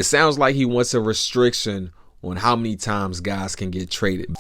It sounds like he wants a restriction on how many times guys can get traded.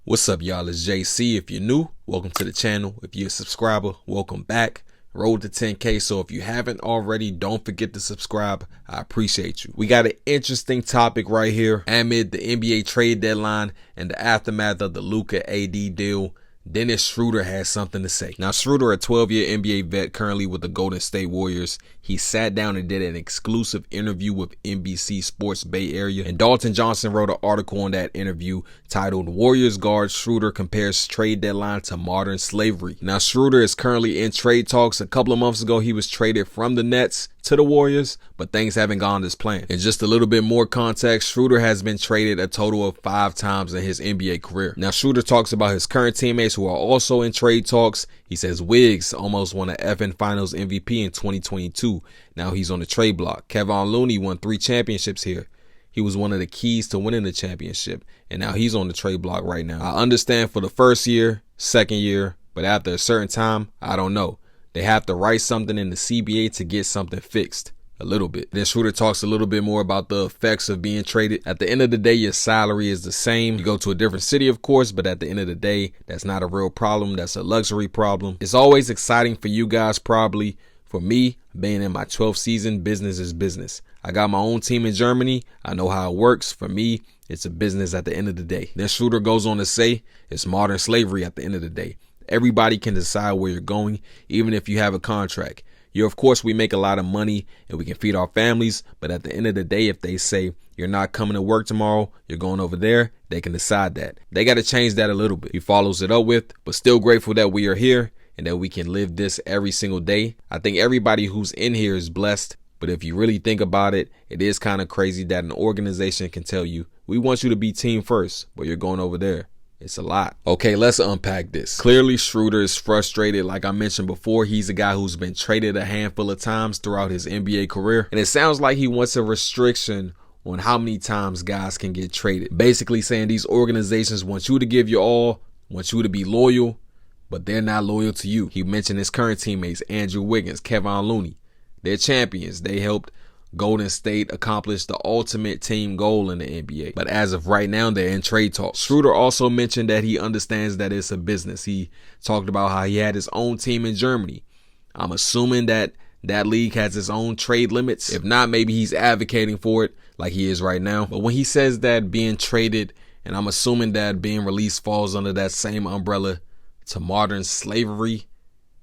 What's up, y'all? It's JC. If you're new, welcome to the channel. If you're a subscriber, welcome back. Road to 10K, so if you haven't already, don't forget to subscribe. I appreciate you. We got an interesting topic right here. Amid the NBA trade deadline and the aftermath of the Luka AD deal, Dennis Schröder has something to say. Now, Schroder, a 12-year NBA vet currently with the Golden State Warriors, he sat down and did an exclusive interview with NBC Sports Bay Area. And Dalton Johnson wrote an article on that interview titled "Warriors Guard Schroder Compares Trade Deadline to Modern Slavery." Now, Schroder is currently in trade talks. A couple of months ago, he was traded from the Nets to the Warriors, but things haven't gone as planned. And just a little bit more context, Schroder has been traded a total of 5 times in his NBA career. Now, Schroder talks about his current teammates who are also in trade talks. He says Wiggs almost won an FN Finals MVP in 2022. Now he's on the trade block. Kevin Looney won 3 championships here. He was one of the keys to winning the championship, and now he's on the trade block right now. I understand for the first year, second year, but after a certain time, I don't know. They have to write something in the CBA to get something fixed a little bit. Then Schroder talks a little bit more about the effects of being traded. At the end of the day, your salary is the same. You go to a different city, of course, but at the end of the day, that's not a real problem. That's a luxury problem. It's always exciting for you guys, probably. For me, being in my 12th season, business is business. I got my own team in Germany. I know how it works. For me, it's a business at the end of the day. Then Schroder goes on to say it's modern slavery at the end of the day. Everybody can decide where you're going, even if you have a contract. Of course, we make a lot of money and we can feed our families. But at the end of the day, if they say you're not coming to work tomorrow, you're going over there, they can decide that. They got to change that a little bit. He follows it up with, but still grateful that we are here and that we can live this every single day. I think everybody who's in here is blessed. But if you really think about it, it is kind of crazy that an organization can tell you, we want you to be team first, but you're going over there. It's a lot. Okay, let's unpack this. Clearly, Schroder is frustrated. Like I mentioned before, he's a guy who's been traded a handful of times throughout his NBA career. And it sounds like he wants a restriction on how many times guys can get traded. Basically saying these organizations want you to give your all, want you to be loyal, but they're not loyal to you. He mentioned his current teammates, Andrew Wiggins, Kevin Looney. They're champions. They helped Golden State accomplished the ultimate team goal in the NBA. But as of right now, they're in trade talks. Schroder also mentioned that he understands that it's a business. He talked about how he had his own team in Germany. I'm assuming that that league has its own trade limits. If not, maybe he's advocating for it like he is right now. But when he says that being traded, and I'm assuming that being released falls under that same umbrella to modern slavery,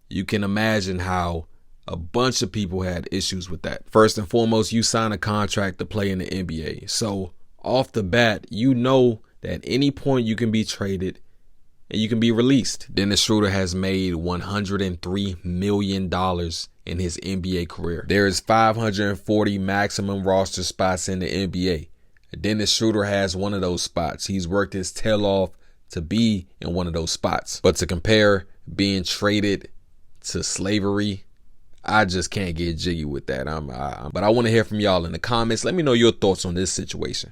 you can imagine how a bunch of people had issues with that. First and foremost, you sign a contract to play in the NBA. So off the bat, you know that at any point you can be traded and you can be released. Dennis Schröder has made $103 million in his NBA career. There is 540 maximum roster spots in the NBA. Dennis Schröder has one of those spots. He's worked his tail off to be in one of those spots. But to compare being traded to slavery, I just can't get jiggy with that. But I want to hear from y'all in the comments. Let me know your thoughts on this situation.